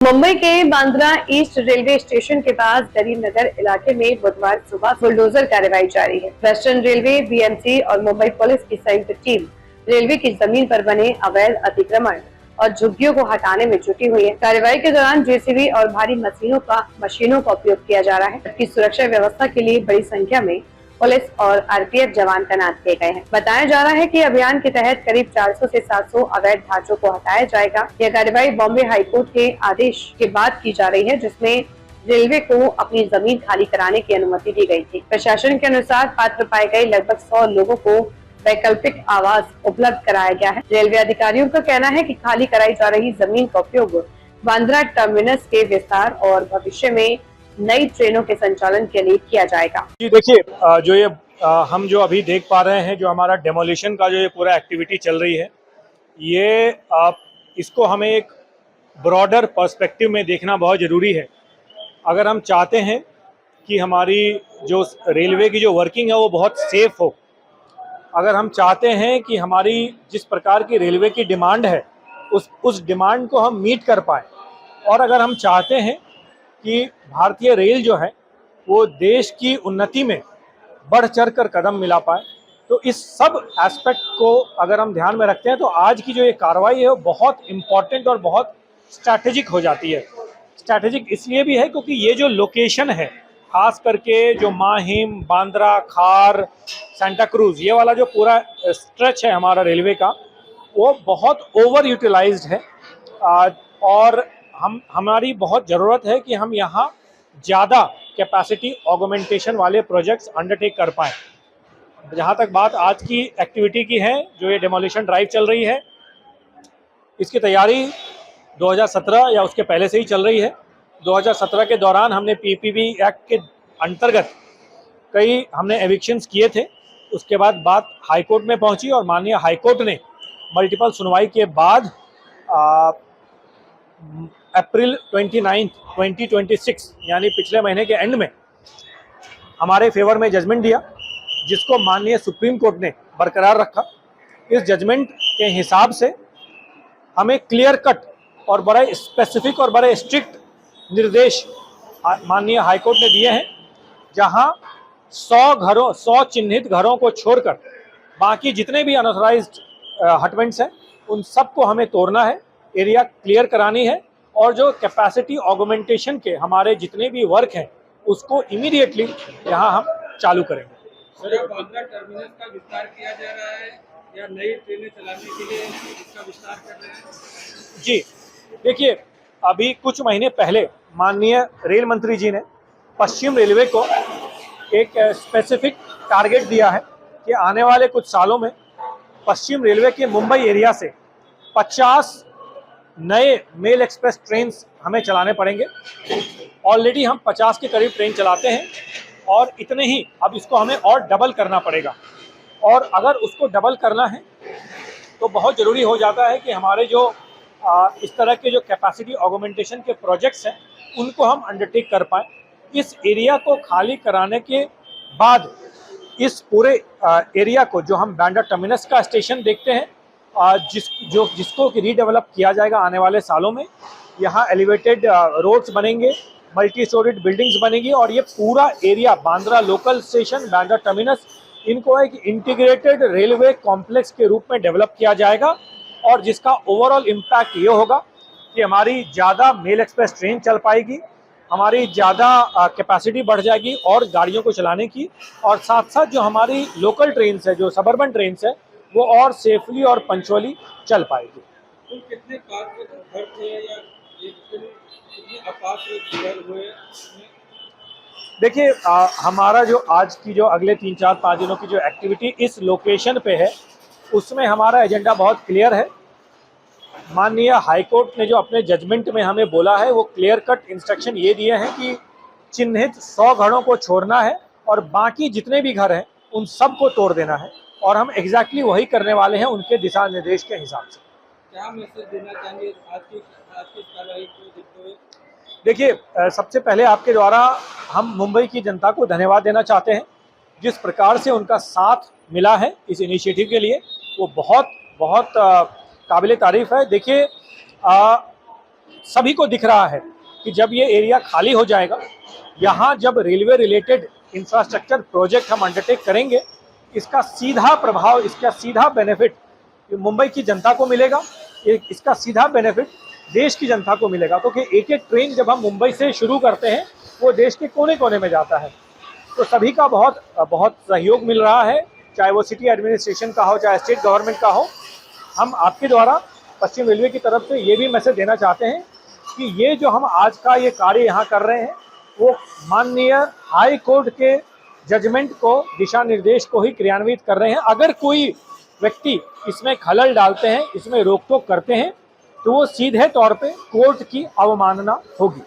मुंबई के Bandra east railway station के पास गरीब नगर इलाके में बुधवार सुबह बुलडोजर कार्रवाई जारी है। वेस्टर्न रेलवे, बीएमसी और मुंबई पुलिस की संयुक्त टीम रेलवे की जमीन पर बने अवैध अतिक्रमण और झुग्गियों को हटाने में जुटी हुई है। कार्रवाई के दौरान जेसीबी और भारी मशीनों का उपयोग किया जा रहा है, जबकि सुरक्षा व्यवस्था के लिए बड़ी संख्या में पुलिस और आरपीएफ जवान तैनात किए गए हैं। बताया जा रहा है कि अभियान के तहत करीब 400 से 700 अवैध ढांचों को हटाया जाएगा। यह कार्रवाई बॉम्बे हाईकोर्ट के आदेश के बाद की जा रही है, जिसमें रेलवे को अपनी जमीन खाली कराने की अनुमति दी गई थी। प्रशासन के अनुसार पात्र पाए गए लगभग 100 लोगों को वैकल्पिक आवास उपलब्ध कराया गया है। रेलवे अधिकारियों का कहना है कि खाली कराई जा रही जमीन का उपयोग बांद्रा टर्मिनस के विस्तार और भविष्य में नई ट्रेनों के संचालन के लिए किया जाएगा। जी देखिए, जो ये हम जो अभी देख पा रहे हैं, जो हमारा डेमोलिशन का जो ये पूरा एक्टिविटी चल रही है, ये इसको हमें एक ब्रॉडर पर्सपेक्टिव में देखना बहुत ज़रूरी है। अगर हम चाहते हैं कि हमारी जो रेलवे की जो वर्किंग है वो बहुत सेफ हो, अगर हम चाहते हैं कि हमारी जिस प्रकार की रेलवे की डिमांड है उस डिमांड को हम मीट कर पाए, और अगर हम चाहते हैं कि भारतीय रेल जो है वो देश की उन्नति में बढ़ चढ़ कर कदम मिला पाए, तो इस सब एस्पेक्ट को अगर हम ध्यान में रखते हैं तो आज की जो ये कार्रवाई है वो बहुत इम्पॉर्टेंट और बहुत स्ट्रैटेजिक हो जाती है। स्ट्रैटेजिक इसलिए भी है क्योंकि ये जो लोकेशन है, खास करके जो माहिम, बांद्रा, खार, सांता क्रूज, ये वाला जो पूरा स्ट्रेच है हमारा रेलवे का, वो बहुत ओवर यूटिलाइज्ड है। और हमारी बहुत ज़रूरत है कि हम यहाँ ज़्यादा कैपेसिटी ऑगमेंटेशन वाले प्रोजेक्ट्स अंडरटेक कर पाएँ। जहाँ तक बात आज की एक्टिविटी की है, जो ये डेमोलिशन ड्राइव चल रही है, इसकी तैयारी 2017 या उसके पहले से ही चल रही है। 2017 के दौरान हमने पीपीपी एक्ट के अंतर्गत कई हमने एविक्शंस किए थे। उसके बाद बात हाईकोर्ट में पहुंची और माननीय हाईकोर्ट ने मल्टीपल सुनवाई के बाद अप्रैल 29, 2026 यानी पिछले महीने के एंड में हमारे फेवर में जजमेंट दिया, जिसको माननीय सुप्रीम कोर्ट ने बरकरार रखा। इस जजमेंट के हिसाब से हमें क्लियर कट और बड़े स्पेसिफिक और बड़े स्ट्रिक्ट निर्देश माननीय हाईकोर्ट ने दिए हैं, जहां 100 चिन्हित घरों को छोड़कर बाकी जितने भी अनऑथराइज्ड हटमेंट्स हैं उन सबको हमें तोड़ना है, एरिया क्लियर करानी है, और जो कैपेसिटी ऑगमेंटेशन के हमारे जितने भी वर्क हैं उसको इमीडिएटली यहाँ हम चालू करेंगे। सर, बांद्रा टर्मिनस का विस्तार किया जा रहा है या नई ट्रेनें चलाने के लिए इसका विस्तार कर रहे हैं? जी देखिए, अभी कुछ महीने पहले माननीय रेल मंत्री जी ने पश्चिम रेलवे को एक स्पेसिफिक टारगेट दिया है कि आने वाले कुछ सालों में पश्चिम रेलवे के मुंबई एरिया से 50 नए मेल एक्सप्रेस ट्रेन हमें चलाने पड़ेंगे। ऑलरेडी हम 50 के करीब ट्रेन चलाते हैं और इतने ही अब इसको हमें और डबल करना पड़ेगा। और अगर उसको डबल करना है तो बहुत ज़रूरी हो जाता है कि हमारे जो इस तरह के जो कैपेसिटी ऑगमेंटेशन के प्रोजेक्ट्स हैं उनको हम अंडरटेक कर पाएँ। इस एरिया को खाली कराने के बाद इस पूरे एरिया को, जो हम बांद्रा टर्मिनस का स्टेशन देखते हैं, जिसको रीडेवलप किया जाएगा आने वाले सालों में, यहाँ एलिवेटेड रोड्स बनेंगे, मल्टी स्टोरीड बिल्डिंग्स बनेगी, और ये पूरा area Bandra local station, Bandra terminus, इनको एक इंटीग्रेटेड रेलवे कॉम्प्लेक्स के रूप में डेवलप किया जाएगा। और जिसका ओवरऑल इम्पैक्ट ये होगा कि हमारी ज़्यादा मेल एक्सप्रेस ट्रेन चल पाएगी, हमारी ज़्यादा कैपेसिटी बढ़ जाएगी और गाड़ियों को चलाने की, और साथ साथ जो हमारी लोकल ट्रेन्स है, जो सबर्बन ट्रेन्स है, वो और सेफली और पंचुअली चल पाएगी। तो कितने घर थे या कितने अपार्ट घर हुए? देखिए, हमारा जो आज की जो अगले 3, 4, 5 दिनों की जो एक्टिविटी इस लोकेशन पे है, उसमें हमारा एजेंडा बहुत क्लियर है। माननीय हाईकोर्ट ने जो अपने जजमेंट में हमें बोला है, वो क्लियर कट इंस्ट्रक्शन ये दिए हैं कि चिन्हित 100 घरों को छोड़ना है और बाकी जितने भी घर हैं उन सब को तोड़ देना है, और हम एग्जैक्टली वही करने वाले हैं उनके दिशा निर्देश के हिसाब से। क्या मैसेज देना चाहेंगे आज की कार्रवाई को देखते हुए? देखिए, सबसे पहले आपके द्वारा हम मुंबई की जनता को धन्यवाद देना चाहते हैं। जिस प्रकार से उनका साथ मिला है इस इनिशिएटिव के लिए, वो बहुत काबिल तारीफ़ है। देखिए, सभी को दिख रहा है कि जब ये एरिया खाली हो जाएगा, यहाँ जब रेलवे रिलेटेड इंफ्रास्ट्रक्चर प्रोजेक्ट हम अंडरटेक करेंगे, इसका सीधा प्रभाव, इसका सीधा बेनिफिट मुंबई की जनता को मिलेगा, इसका सीधा बेनिफिट देश की जनता को मिलेगा। क्योंकि एक एक ट्रेन जब हम मुंबई से शुरू करते हैं वो देश के कोने कोने में जाता है, तो सभी का बहुत बहुत सहयोग मिल रहा है, चाहे वो सिटी एडमिनिस्ट्रेशन का हो, चाहे स्टेट गवर्नमेंट का हो। हम आपके द्वारा पश्चिम रेलवे की तरफ से ये भी मैसेज देना चाहते हैं कि ये जो हम आज का ये कार्य यहाँ कर रहे हैं वो माननीय हाई कोर्ट के जजमेंट को, दिशा निर्देश को ही क्रियान्वित कर रहे हैं। अगर कोई व्यक्ति इसमें खलल डालते हैं, इसमें रोक टोक करते हैं, तो वो सीधे तौर पे कोर्ट की अवमानना होगी।